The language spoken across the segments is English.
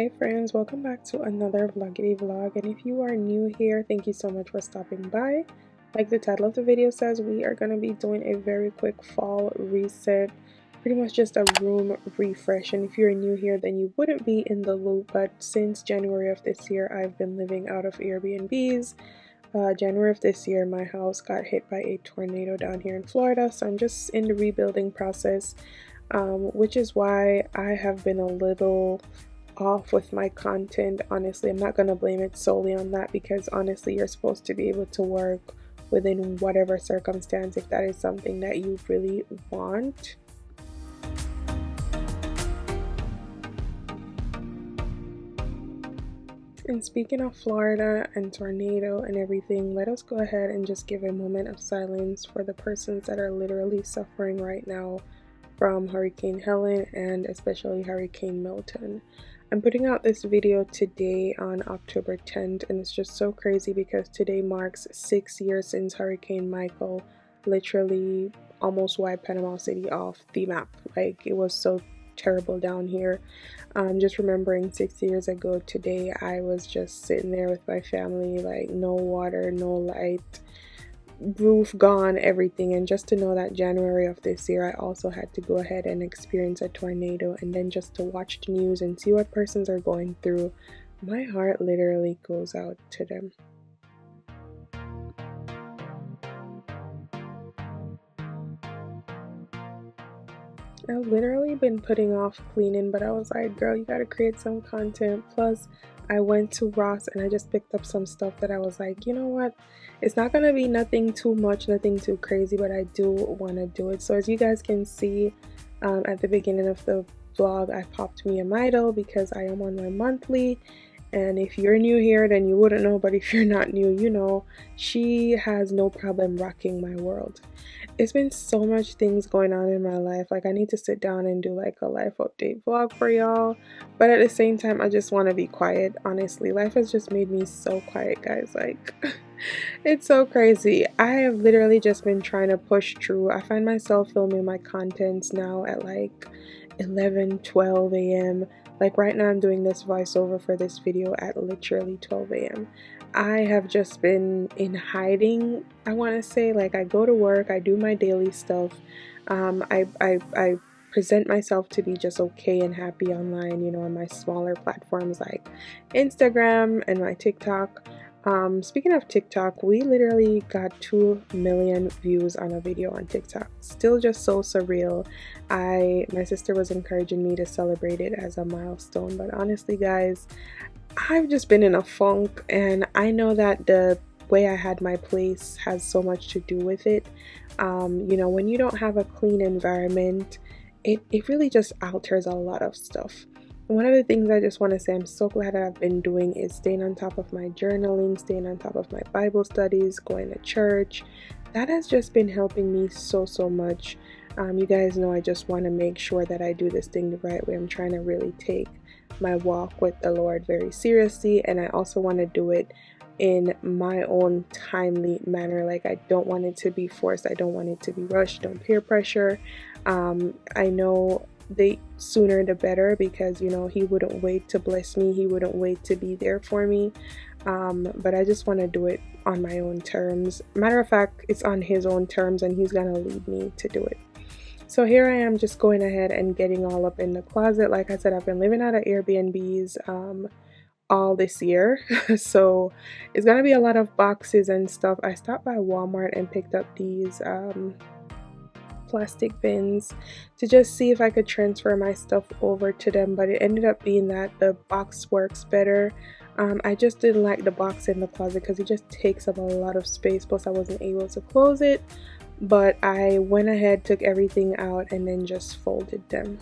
Hey friends, welcome back to another vloggity vlog, and if you are new here, thank you so much for stopping by. Like the title of the video says, we are going to be doing a very quick fall reset, pretty much just a room refresh. And if you're new here, then you wouldn't be in the loop, but since January of this year, I've been living out of Airbnbs. January of this year, my house got hit by a tornado down here in Florida, so I'm just in the rebuilding process, which is why I have been a little off with my content. Honestly, I'm not going to blame it solely on that, because honestly, you're supposed to be able to work within whatever circumstance if that is something that you really want. And speaking of Florida and tornado and everything, let us go ahead and just give a moment of silence for the persons that are literally suffering right now from Hurricane Helen and especially Hurricane Milton. I'm putting out this video today on October 10th, and it's just so crazy because today marks 6 years since Hurricane Michael literally almost wiped Panama City off the map. Like, it was so terrible down here. Just remembering 6 years ago today, I was just sitting there with my family, like no water, no light, roof gone, everything. And just to know that January of this year I also had to go ahead and experience a tornado, and then just to watch the news and see what persons are going through, my heart literally goes out to them. I've literally been putting off cleaning, but I was like, girl, you gotta create some content. Plus, I went to Ross and I just picked up some stuff that I was like, you know what? It's not gonna be nothing too much, nothing too crazy, but I do want to do it. So as you guys can see, at the beginning of the vlog, I popped me a Midol because I am on my monthly. And if you're new here, then you wouldn't know, but if you're not new, you know, she has no problem rocking my world. It's been so much things going on in my life. Like, I need to sit down and do like a life update vlog for y'all, but at the same time, I just want to be quiet. Honestly, life has just made me so quiet, guys. Like, it's so crazy. I have literally just been trying to push through. I find myself filming my contents now at like 11-12 a.m. Like right now I'm doing this voiceover for this video at literally 12 a.m. I have just been in hiding, I want to say. Like, I go to work, I do my daily stuff, I present myself to be just okay and happy online, you know, on my smaller platforms like Instagram and my TikTok. Speaking of TikTok, we literally got 2 million views on a video on TikTok. Still just so surreal. My sister was encouraging me to celebrate it as a milestone, but honestly guys, I've just been in a funk, and I know that the way I had my place has so much to do with it. You know, when you don't have a clean environment, it really just alters a lot of stuff. One of the things I just want to say I'm so glad that I've been doing is staying on top of my journaling, staying on top of my Bible studies, going to church. That has just been helping me so much. You guys know I just want to make sure that I do this thing the right way. I'm trying to really take my walk with the Lord very seriously, and I also want to do it in my own timely manner. Like, I don't want it to be forced, I don't want it to be rushed, don't peer pressure. I know the sooner the better, because you know, he wouldn't wait to bless me, he wouldn't wait to be there for me. But I just want to do it on my own terms. Matter of fact, it's on his own terms, and he's gonna lead me to do it. So here I am just going ahead and getting all up in the closet. Like I said, I've been living out of Airbnbs all this year. So it's gonna be a lot of boxes and stuff. I stopped by Walmart and picked up these plastic bins to just see if I could transfer my stuff over to them, but it ended up being that the box works better. I just didn't like the box in the closet because it just takes up a lot of space, plus I wasn't able to close it. But I went ahead, took everything out, and then just folded them.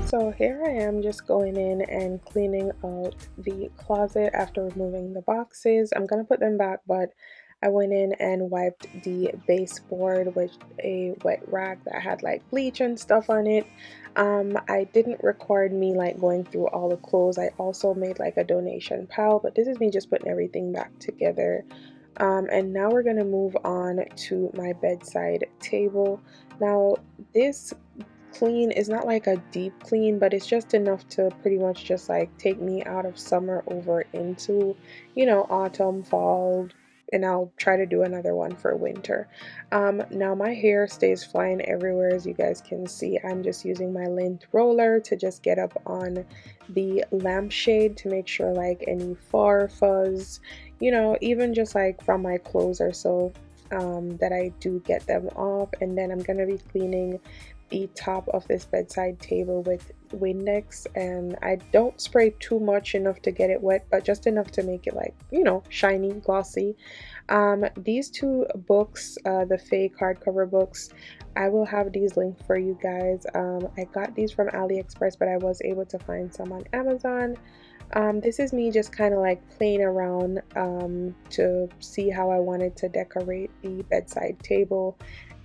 So here I am just going in and cleaning out the closet after removing the boxes. I'm gonna put them back, but I went in and wiped the baseboard with a wet rag that had like bleach and stuff on it. I didn't record me like going through all the clothes. I also made like a donation pile, but this is me just putting everything back together. And now we're gonna move on to my bedside table. Now this clean is not like a deep clean, but it's just enough to pretty much just like take me out of summer over into, you know, autumn, fall, and I'll try to do another one for winter. Now my hair stays flying everywhere, as you guys can see. I'm just using my lint roller to just get up on the lampshade to make sure like any far fuzz, you know, even just like from my clothes or so, that I do get them off. And then I'm gonna be cleaning the top of this bedside table with Windex, and I don't spray too much, enough to get it wet, but just enough to make it like, you know, shiny, glossy. These two books, the fake hardcover books, I will have these linked for you guys. I got these from AliExpress, but I was able to find some on Amazon. This is me just kind of like playing around to see how I wanted to decorate the bedside table.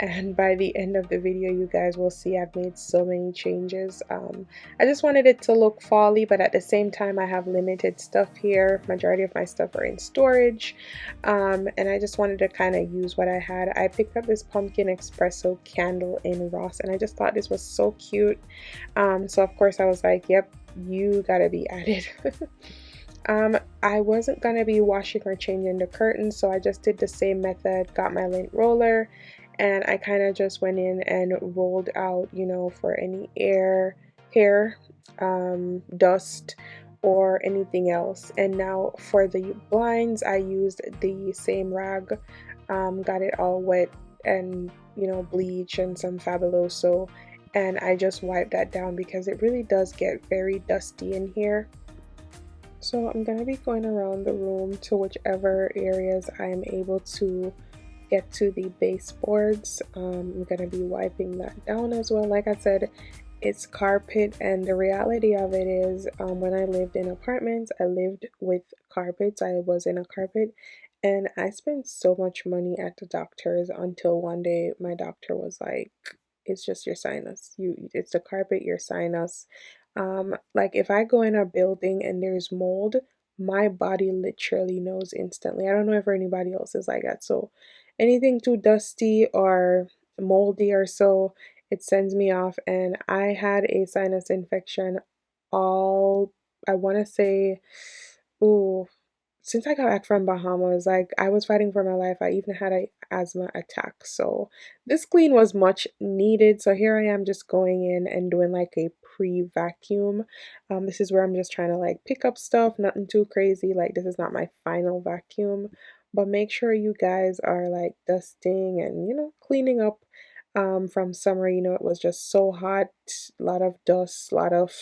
And by the end of the video, you guys will see I've made so many changes. I just wanted it to look fall-y, but at the same time, I have limited stuff here. Majority of my stuff are in storage. And I just wanted to kind of use what I had. I picked up this pumpkin espresso candle in Ross, and I just thought this was so cute. So of course I was like, yep, you gotta be added. I wasn't gonna be washing or changing the curtains, so I just did the same method, got my lint roller, and I kind of just went in and rolled out, you know, for any hair, dust, or anything else. And now for the blinds, I used the same rag, got it all wet and, you know, bleach and some Fabuloso, and I just wiped that down because it really does get very dusty in here. So I'm going to be going around the room to whichever areas I'm able to get to the baseboards. I'm going to be wiping that down as well. Like I said, it's carpet, and the reality of it is, when I lived in apartments, I lived with carpets. I was in a carpet, and I spent so much money at the doctor's until one day my doctor was like, it's just your sinus. It's the carpet, your sinus. Like if I go in a building and there's mold, my body literally knows instantly. I don't know if anybody else is like that. So anything too dusty or moldy or so, it sends me off. And I had a sinus infection all, I want to say, ooh, since I got back from Bahamas, like I was fighting for my life. I even had a asthma attack. So this clean was much needed. So here I am just going in and doing like a pre-vacuum. This is where I'm just trying to like pick up stuff, nothing too crazy. Like this is not my final vacuum, but make sure you guys are like dusting and, you know, cleaning up. From summer, you know, it was just so hot, a lot of dust, a lot of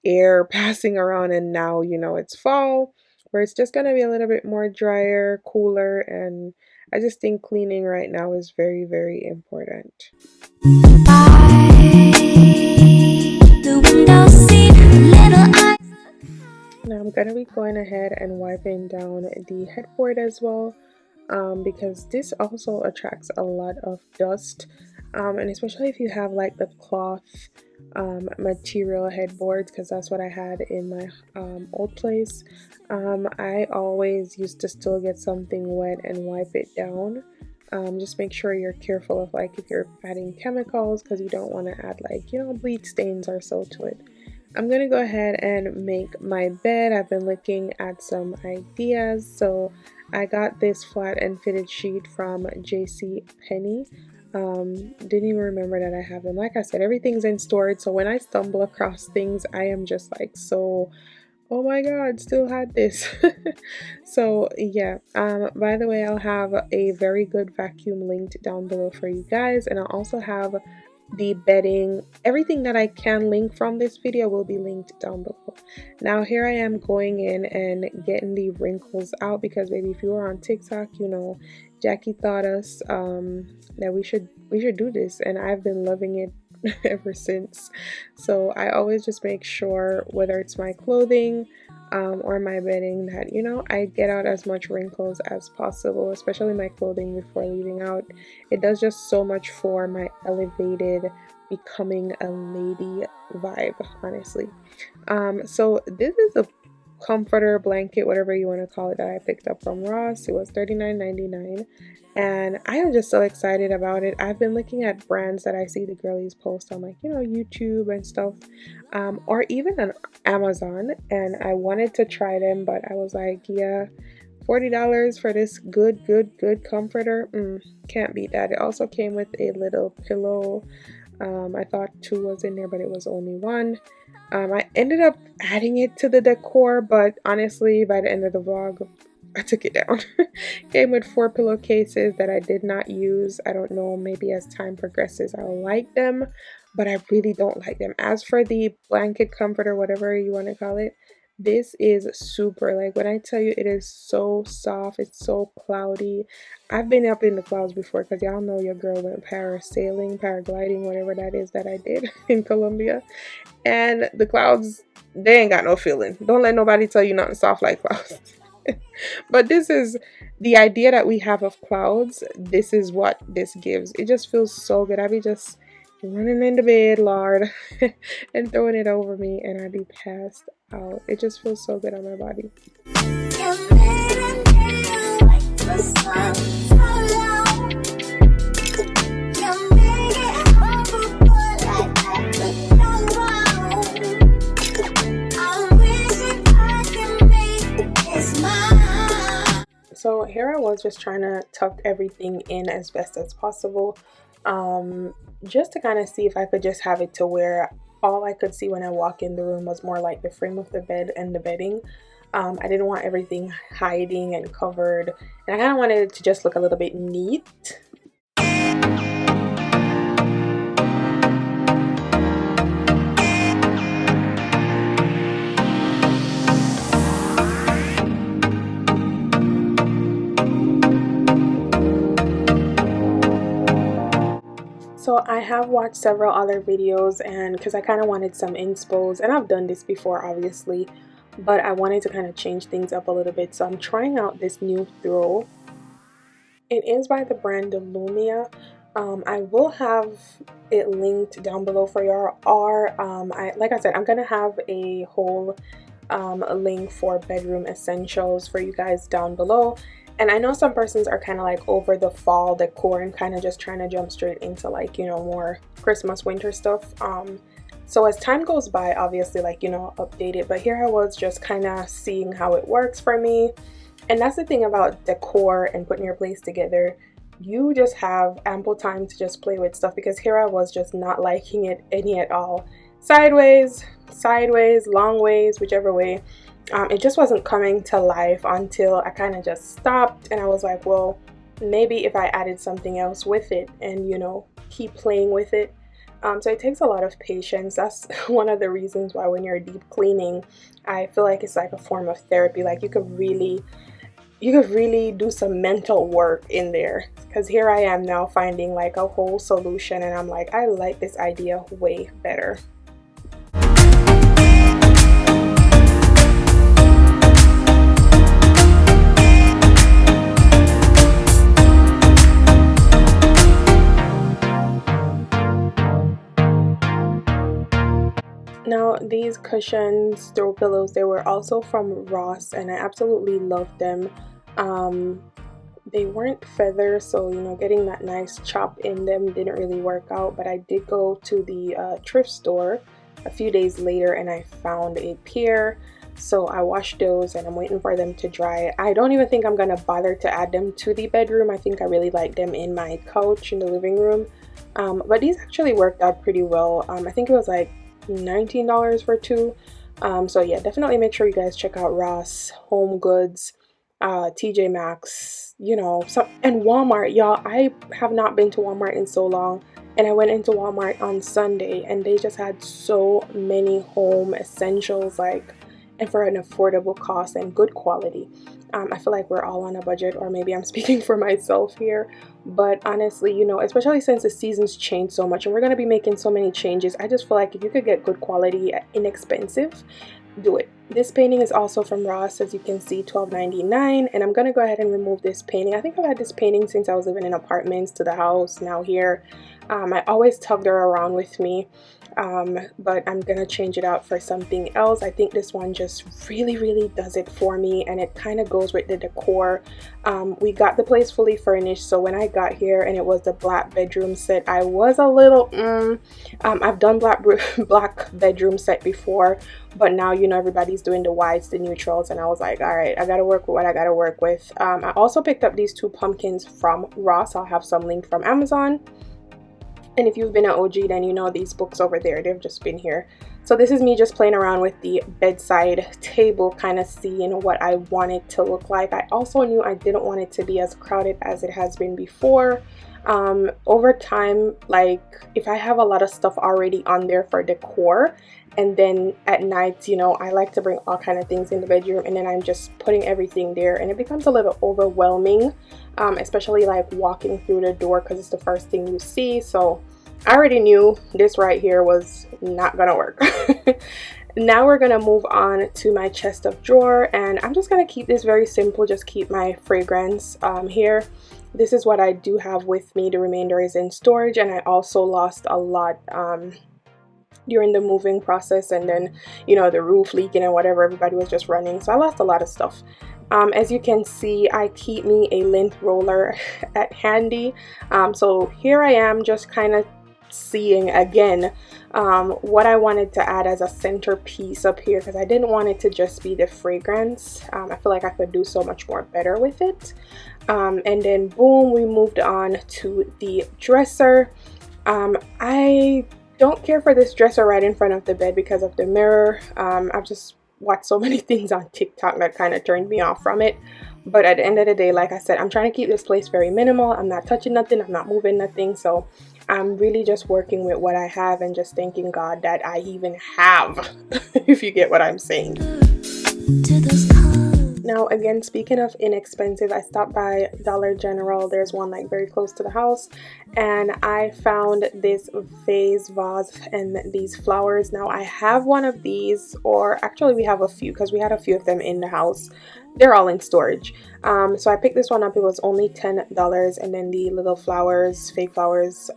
air passing around, and now, you know, it's fall where it's just going to be a little bit more drier, cooler, and I just think cleaning right now is very, very important. Now I'm going to be going ahead and wiping down the headboard as well, because this also attracts a lot of dust, and especially if you have like the cloth material headboards, because that's what I had in my old place. I always used to still get something wet and wipe it down. Just make sure you're careful of like if you're adding chemicals, because you don't want to add like, you know, bleach stains or so to it. I'm gonna go ahead and make my bed. I've been looking at some ideas, so I got this flat and fitted sheet from JC Penney. Didn't even remember that I have them. Like I said, everything's in storage, so when I stumble across things, I am just like, so, oh my god, still had this. So yeah, by the way, I'll have a very good vacuum linked down below for you guys, and I'll also have the bedding. Everything that I can link from this video will be linked down below. Now here I am going in and getting the wrinkles out, because baby, if you were on TikTok, you know Jackie taught us that we should do this, and I've been loving it ever since. So I always just make sure, whether it's my clothing or my bedding, that, you know, I get out as much wrinkles as possible, especially my clothing before leaving out. It does just so much for my elevated becoming a lady vibe, honestly. So this is a comforter, blanket, whatever you want to call it, that I picked up from Ross. It was $39.99. And I am just so excited about it. I've been looking at brands that I see the girlies post on, like, you know, YouTube and stuff, or even on Amazon. And I wanted to try them, but I was like, yeah, $40 for this good comforter. Can't beat that. It also came with a little pillow. I thought two was in there, but it was only one. I ended up adding it to the decor, but honestly, by the end of the vlog, I took it down. Came with 4 pillowcases that I did not use. I don't know, maybe as time progresses I'll like them, but I really don't like them. As for the blanket comforter, whatever you want to call it, this is super, like, when I tell you, it is so soft, it's so cloudy. I've been up in the clouds before, because y'all know your girl went parasailing, paragliding, whatever that is that I did in Colombia, and the clouds, they ain't got no feeling. Don't let nobody tell you nothing soft like clouds. But this is the idea that we have of clouds. This is what this gives. It just feels so good. I be just running into bed, Lord, and throwing it over me, and I be passed out. It just feels so good on my body. So here I was just trying to tuck everything in as best as possible, just to kind of see if I could just have it to where all I could see when I walk in the room was more like the frame of the bed and the bedding. I didn't want everything hiding and covered, and I kind of wanted it to just look a little bit neat. So I have watched several other videos, and because I kind of wanted some inspos, and I've done this before obviously, but I wanted to kind of change things up a little bit. So I'm trying out this new throw. It is by the brand Lumia. I will have it linked down below for y'all, or like I said, I'm gonna have a whole link for bedroom essentials for you guys down below. And I know some persons are kind of like over the fall decor and kind of just trying to jump straight into, like, you know, more Christmas winter stuff. So as time goes by, obviously, like, you know, update it. But here I was just kind of seeing how it works for me. And that's the thing about decor and putting your place together. You just have ample time to just play with stuff, because here I was just not liking it any at all. Sideways, long ways, whichever way. It just wasn't coming to life until I kind of just stopped, and I was like, well, maybe if I added something else with it and, you know, keep playing with it. So it takes a lot of patience. That's one of the reasons why when you're deep cleaning, I feel like it's like a form of therapy. Like you could really do some mental work in there, because here I am now finding like a whole solution, and I'm like, I like this idea way better. Now these cushions, throw pillows, they were also from Ross, and I absolutely loved them. They weren't feather, so, you know, getting that nice chop in them didn't really work out. But I did go to the thrift store a few days later, and I found a pair. So I washed those, and I'm waiting for them to dry. I don't even think I'm gonna bother to add them to the bedroom. I think I really like them in my couch in the living room. But these actually worked out pretty well. I think it was like $19 for 2. So yeah, definitely make sure you guys check out Ross, Home Goods, TJ Maxx, you know, and Walmart. Y'all, I have not been to Walmart in so long, and I went into Walmart on Sunday, and they just had so many home essentials, like, and for an affordable cost and good quality. I feel like we're all on a budget, or maybe I'm speaking for myself here, but honestly, you know, especially since the seasons change so much and we're going to be making so many changes, I just feel like if you could get good quality inexpensive, do it. This painting is also from Ross, as you can see, $12.99, and I'm going to go ahead and remove this painting. I think I've had this painting since I was living in apartments to the house now here. I always tugged her around with me, but I'm gonna change it out for something else. I think this one just really does it for me, and it kind of goes with the decor. We got the place fully furnished, so when I got here and it was the black bedroom set, I was a little I've done black bedroom set before, but now, you know, everybody's doing the whites, the neutrals, and I was like, all right, I gotta work with what I gotta work with. I also picked up these 2 pumpkins from Ross. I'll have some linked from Amazon. And if you've been an OG, then you know these books over there, they've just been here. So this is me just playing around with the bedside table, kind of seeing what I want it to look like. I also knew I didn't want it to be as crowded as it has been before. Over time, like if I have a lot of stuff already on there for decor, and then at night, you know, I like to bring all kind of things in the bedroom, and then I'm just putting everything there, and it becomes a little overwhelming, especially like walking through the door, because it's the first thing you see. So I already knew this right here was not gonna work. Now we're gonna move on to my chest of drawer, and I'm just gonna keep this very simple, just keep my fragrance here. This is what I do have with me. The remainder is in storage, and I also lost a lot during the moving process, and then, you know, the roof leaking and whatever, everybody was just running, so I lost a lot of stuff. As you can see, I keep me a lint roller at handy. So here I am just kind of seeing again what I wanted to add as a centerpiece up here, because I didn't want it to just be the fragrance. I feel like I could do so much more better with it. And then boom, we moved on to the dresser. I don't care for this dresser right in front of the bed because of the mirror. I've just watched so many things on TikTok that kind of turned me off from it. But at the end of the day, like I said, I'm trying to keep this place very minimal. I'm not touching nothing, I'm not moving nothing. So I'm really just working with what I have and just thanking God that I even have, if you get what I'm saying. Now again, speaking of inexpensive, I stopped by Dollar General. There's one like very close to the house, and I found this vase and these flowers. Now I have one of these, or actually we have a few because we had a few of them in the house. They're all in storage. So I picked this one up. It was only $10, and then the little flowers, fake flowers,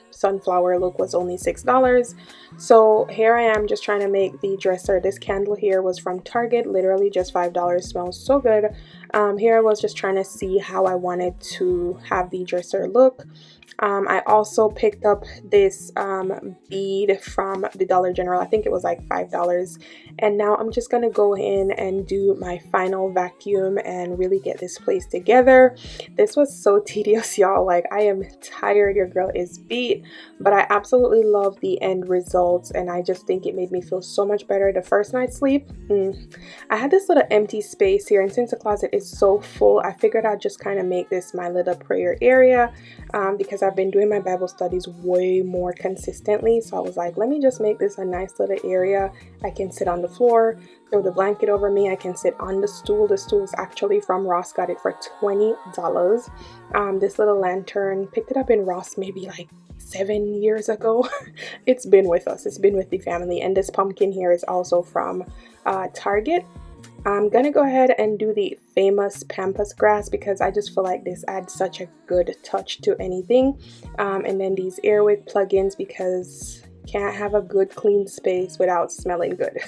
sunflower look was only $6. So here I am just trying to make the dresser. This candle here was from Target, literally just $5. Smells so good. Here I was just trying to see how I wanted to have the dresser look. I also picked up this bead from the Dollar General. I think it was like $5. And now I'm just gonna go in and do my final vacuum and really get this place together. This was so tedious, y'all. Like, I am tired, your girl is beat, but I absolutely love the end results, and I just think it made me feel so much better. The first night's sleep, I had this little empty space here, and since the closet is so full, I figured I'd just kind of make this my little prayer area, because I've been doing my Bible studies way more consistently. So I was like, let me just make this a nice little area. I can sit on the floor, throw the blanket over me. I can sit on the stool. The stool is actually from Ross. Got it for $20. This little lantern, picked it up in Ross maybe like 7 years ago. It's been with us. It's been with the family. And this pumpkin here is also from Target. I'm gonna go ahead and do the famous pampas grass because I just feel like this adds such a good touch to anything. And then these Airwick plugins, because can't have a good clean space without smelling good.